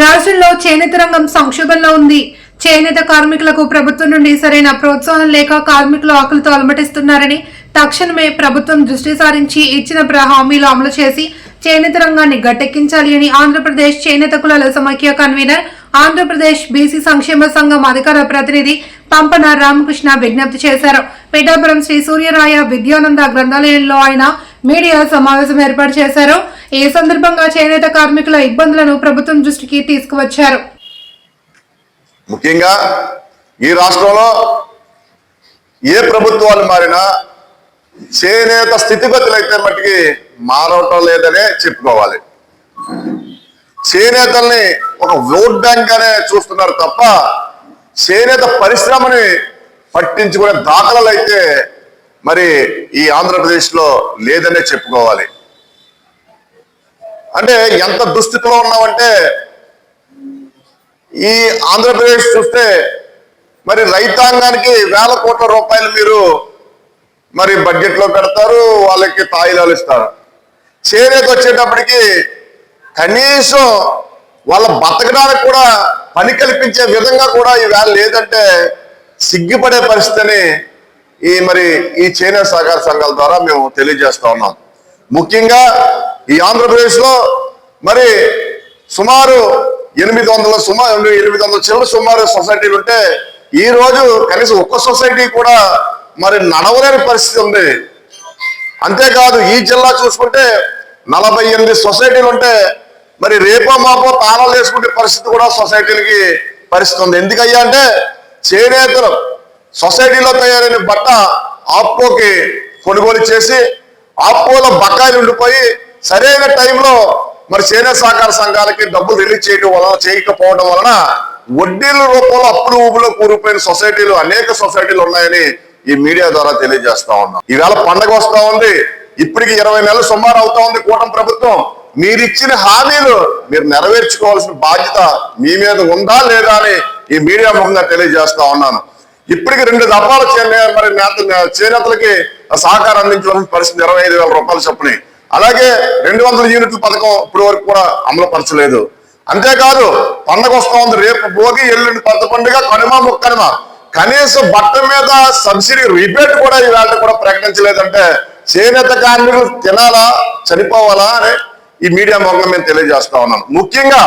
రాష్ట్రంలో చేనేత రంగం సంక్షోభంలో ఉంది. చేనేత కార్మికులకు ప్రభుత్వం నుండి సరైన ప్రోత్సాహం లేక కార్మికులు ఆకలితో అలమటిస్తున్నారని తక్షణమే ప్రభుత్వం దృష్టి సారించి ఇచ్చిన హామీలు అమలు చేసి చేనేత రంగాన్ని గట్టెక్కించాలి అని ఆంధ్రప్రదేశ్ చేనేత కులాల సమైక్య కన్వీనర్, ఆంధ్రప్రదేశ్ బీసీ సంక్షేమ సంఘం అధికార ప్రతినిధి పంపన రామకృష్ణ విజ్ఞప్తి చేశారు. పిఠాపురం శ్రీ సూర్యరాయ విద్యానంద గ్రంథాలయంలో ఆయన మీడియా సమావేశం ఏర్పాటు చేశారు. ఈ సందర్భంగా చేనేత కార్మికుల ఇబ్బందులను ప్రభుత్వం దృష్టికి తీసుకువచ్చారు. ముఖ్యంగా ఈ రాష్ట్రంలో ఏ ప్రభుత్వాలు మారినా చేనేత స్థితిగతులు అయితే మట్టికి మారవటం లేదనే చెప్పుకోవాలి. చేనేతల్ని ఒక ఓట్ బ్యాంక్ అనే చూస్తున్నారు తప్ప చేనేత పరిశ్రమని పట్టించుకునే దాఖలాలు అయితే మరి ఈ ఆంధ్రప్రదేశ్ లో లేదనే చెప్పుకోవాలి. అంటే ఎంత దుస్థితిలో ఉన్నామంటే ఈ ఆంధ్రప్రదేశ్ చూస్తే మరి రైతాంగానికి వేల కోట్ల రూపాయలు మీరు మరి బడ్జెట్ లో పెడతారు, వాళ్ళకి తాయిలాలు ఇస్తారు. చేనేత వచ్చేటప్పటికి కనీసం వాళ్ళ బతకడానికి కూడా పని కల్పించే విధంగా కూడా ఈవేళ లేదంటే సిగ్గుపడే పరిస్థితిని ఈ చేనేత సహకార సంఘాల ద్వారా మేము తెలియజేస్తా ఉన్నాం. ముఖ్యంగా ఈ ఆంధ్రప్రదేశ్ లో మరి సుమారు 800 చిల్లర సుమారు సొసైటీలు ఉంటే ఈ రోజు కనీసం ఒక్క సొసైటీ కూడా మరి నడవలేని పరిస్థితి ఉంది. అంతేకాదు ఈ జిల్లా చూసుకుంటే 48 సొసైటీలు ఉంటే మరి రేపో మాపో తాళాలు వేసుకునే పరిస్థితి కూడా సొసైటీలకి పరిస్థితి ఉంది. ఎందుకయ్యా అంటే చేనేతలు సొసైటీలో తయారైన బట్ట ఆప్కోకి కొనుగోలు చేసి ఆప్కోలో బకాయిలు ఉండిపోయి సరైన టైంలో మరి చేనేత సహకార సంఘాలకి డబ్బులు రిలీజ్ చేయకపోవడం వలన వడ్డీల రూపంలో అప్పులు ఊపులో కూరుకుపోయిన సొసైటీలు అనేక సొసైటీలు ఉన్నాయని ఈ మీడియా ద్వారా తెలియజేస్తా ఉన్నాం. ఈవేళ పండగ వస్తా ఉంది, ఇప్పటికి 20 నెలలు సుమారు అవుతా ఉంది కూటమి ప్రభుత్వం. మీరు ఇచ్చిన హామీలు మీరు నెరవేర్చుకోవాల్సిన బాధ్యత మీ మీద ఉందా లేదా అని ఈ మీడియా ముఖంగా తెలియజేస్తా ఉన్నాను. ఇప్పటికి 2 దఫాల చేనేతలకి సహకారం అందించవలసిన పరిస్థితి 25,000 రూపాయలు చొప్పున. అలాగే 200 యూనిట్ల పథకం ఇప్పటి వరకు కూడా అమలు పరచలేదు. అంతేకాదు పండగ వస్తా ఉంది, రేపు భోగి, ఎల్లుండి పెద్ద పండుగ, కనుమ ముక్కనుమ, కనీసం బట్ట మీద సబ్సిడీ రిబేట్ కూడా ఈవేళ కూడా ప్రకటించలేదంటే చేనేత కార్మికులు తినాలా చనిపోవాలా అని ఈ మీడియా ముఖంగా మేము తెలియజేస్తా ఉన్నాను. ముఖ్యంగా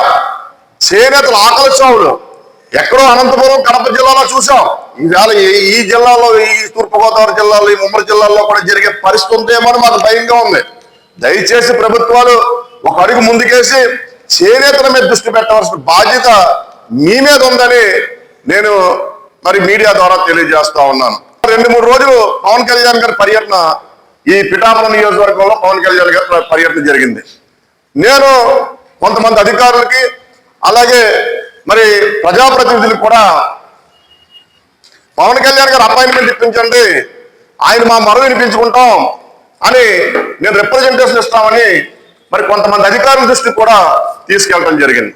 చేనేతల ఆకలి చావులు ఎక్కడో అనంతపురం, కడప జిల్లాలో చూసాం. ఈవేళ ఈ జిల్లాలో, ఈ తూర్పుగోదావరి జిల్లాలో, ఈ ఉమ్మడి జిల్లాల్లో కూడా జరిగే పరిస్థితి ఉందేమో మాకు భయంగా ఉంది. దయచేసి ప్రభుత్వాలు ఒక అడుగు ముందుకేసి చేనేతల మీద దృష్టి పెట్టవలసిన బాధ్యత మీ మీద ఉందని నేను మరి మీడియా ద్వారా తెలియజేస్తా ఉన్నాను. 2-3 రోజులు పవన్ కళ్యాణ్ గారి పర్యటన ఈ పిఠాపురం నియోజకవర్గంలో పవన్ కళ్యాణ్ గారి పర్యటన జరిగింది. నేను కొంతమంది అధికారులకి అలాగే మరి ప్రజాప్రతినిధులకు కూడా పవన్ కళ్యాణ్ గారు అపాయింట్మెంట్ ఇప్పించండి, ఆయన మా మొర వినిపించుకుంటాం అని నేను రిప్రజెంటేషన్ ఇస్తామని మరి కొంతమంది అధికారుల దృష్టికి కూడా తీసుకెళ్ళడం జరిగింది.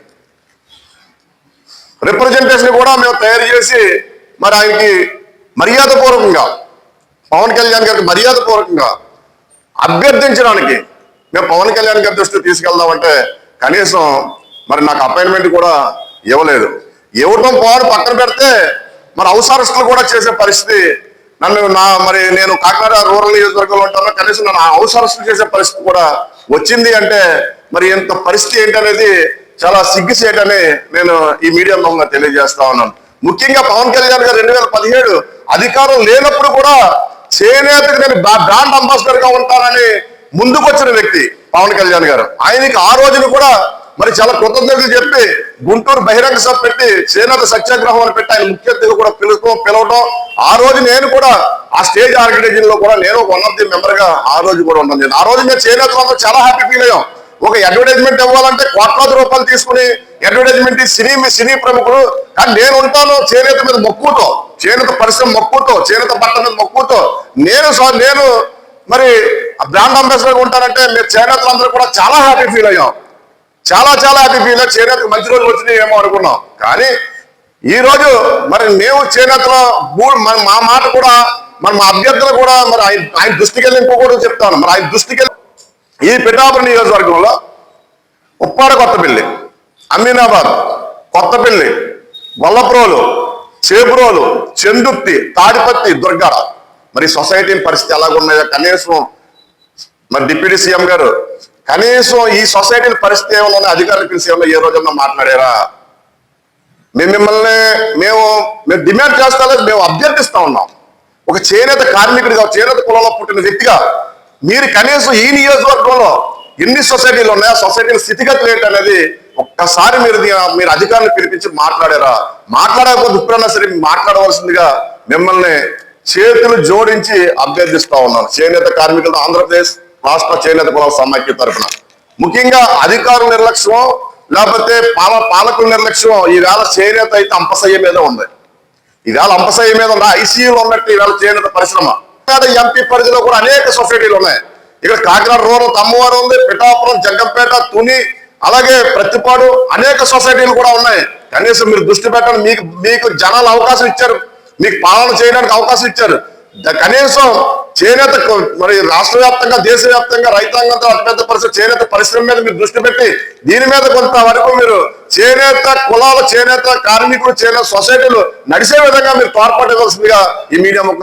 రిప్రజెంటేషన్ కూడా మేము తయారు చేసి మరి ఆయనకి మర్యాదపూర్వకంగా, పవన్ కళ్యాణ్ గారికి మర్యాదపూర్వకంగా అభ్యర్థించడానికి మేము పవన్ కళ్యాణ్ గారి దృష్టికి తీసుకెళ్దామంటే కనీసం మరి నాకు అపాయింట్మెంట్ కూడా ఇవ్వలేదు. ఇవ్వటం పోవడం పక్కన పెడితే మరి హౌస్ అరెస్టులు కూడా చేసే పరిస్థితి నేను కాకినాడ రూరల్ నియోజకవర్గంలో ఉంటాను, కనీసం నన్ను హౌస్ అరెస్టులు చేసే పరిస్థితి కూడా వచ్చింది అంటే మరి ఎంత పరిస్థితి ఏంటనేది చాలా సిగ్గుసేటని నేను ఈ మీడియా ముఖంగా తెలియజేస్తా ఉన్నాను. ముఖ్యంగా పవన్ కళ్యాణ్ గారు 2017 అధికారం లేనప్పుడు కూడా చేనేతకు నేను బ్రాండ్ అంబాసిడర్ గా ఉంటానని ముందుకొచ్చిన వ్యక్తి పవన్ కళ్యాణ్ గారు. ఆయనకి ఆ రోజున కూడా మరి చాలా కృతజ్ఞతలు చెప్పి గుంటూరు బహిరంగ సభ పెట్టి చేనేత సత్యాగ్రహం అని పెట్టి ఆయన ముఖ్య అతిథిగా కూడా పిలవడం, ఆ రోజు నేను కూడా ఆ స్టేజ్ ఆర్గనైజేషన్ లో కూడా నేను వన్ ఆఫ్ ది మెంబర్ గా ఆ రోజు కూడా ఉన్నాను. ఆ రోజు మేము చేనేతలంతా చాలా హ్యాపీ ఫీల్ అయ్యాం. ఒక అడ్వర్టైజ్మెంట్ ఇవ్వాలంటే కోట్లాది రూపాయలు తీసుకుని అడ్వర్టైజ్మెంట్ సినీ ప్రముఖులు, కానీ నేను ఉంటాను చేనేత మీద మక్కువతో, చేనేత పరిశ్రమ మక్కువతో, చేనేత బట్ట మీద మక్కువతో నేను మరి బ్రాండ్ అంబాసిడర్ ఉంటానంటే మీరు చేనేతలందరూ కూడా చాలా హ్యాపీ ఫీల్ అయ్యాం. చాలా హ్యాపీ ఫీల్ అయ్యి చేనేతకు మంచి రోజులు వచ్చినాయి ఏమో అనుకున్నాం. కానీ ఈ రోజు మరి మేము చేనేతలో మా మాట కూడా మరి మా అభ్యర్థులు కూడా మరి ఆయన దృష్టికి వెళ్ళి ఇంకొకటి చెప్తాను. మరి ఆయన దృష్టికి వెళ్ళి ఈ పిఠాపురం నియోజకవర్గంలో ఉప్పాడ కొత్తపల్లి అమీనాబాద్, కొత్తపల్లి, గొల్లప్రోలు, చేబ్రోలు, చెందుర్తి, తాడిపత్రి, దుర్గాడ. మరి సొసైటీ పరిస్థితి ఎలాగున్నాయో కనీసం మరి డిప్యూటీ సీఎం గారు కనీసం ఈ సొసైటీ పరిస్థితి ఏమన్నా అధికారులు పిలిచి ఏమన్నా ఏ రోజన్నా మాట్లాడారా? మేము డిమాండ్ చేస్తా లేదు, మేము అభ్యర్థిస్తా ఉన్నాం. ఒక చేనేత కార్మికుడిగా, చేనేత కులంలో పుట్టిన వ్యక్తిగా మీరు కనీసం ఈ నియోజకవర్గంలో ఎన్ని సొసైటీలు ఉన్నాయో ఆ సొసైటీల స్థితిగతులు ఏంటనేది ఒక్కసారి మీరు అధికారులు పిలిపించి మాట్లాడారా? మాట్లాడకపోతే ఇప్పుడన్నా సరే మాట్లాడవలసిందిగా మిమ్మల్ని చేతులు జోడించి అభ్యర్థిస్తా ఉన్నాను. చేనేత కార్మికులతో ఆంధ్రప్రదేశ్ రాష్ట్ర చేనేత కుల సమాఖ్య తరఫున ముఖ్యంగా అధికారుల నిర్లక్ష్యం లేకపోతే పాలకుల నిర్లక్ష్యం ఈవేళ చేనేత అయితే అంపసయ్య మీద ఉంది. ఈవేళ అంపసయ్య మీద ఉన్న ఐసీయూలో ఉన్నట్టు ఈవేళ చేనేత పరిశ్రమ. ఎంపీ పరిధిలో కూడా అనేక సొసైటీలు ఉన్నాయి. ఇక్కడ కాకినాడ రూరల్ అమ్మవారు ఉంది, పిఠాపురం, జగ్గంపేట, తుని, అలాగే ప్రతిపాడు అనేక సొసైటీలు కూడా ఉన్నాయి. కనీసం మీరు దృష్టి పెట్టండి. మీకు జనాలు అవకాశం ఇచ్చారు, మీకు పాలన చేయడానికి అవకాశం ఇచ్చారు. కనీసం చేనేత మరి రాష్ట్ర వ్యాప్తంగా, దేశవ్యాప్తంగా రైతాంగంతో అతిపెద్ద పరిస్థితి చేనేత పరిశ్రమ మీద మీరు దృష్టి పెట్టి దీని మీద కొంతవరకు మీరు చేనేత కులాలు, చేనేత కార్మికులు, చేనేత సొసైటీలు నడిచే విధంగా మీరు తోడ్పడవలసిందిగా ఈ మీడియా ముఖంగా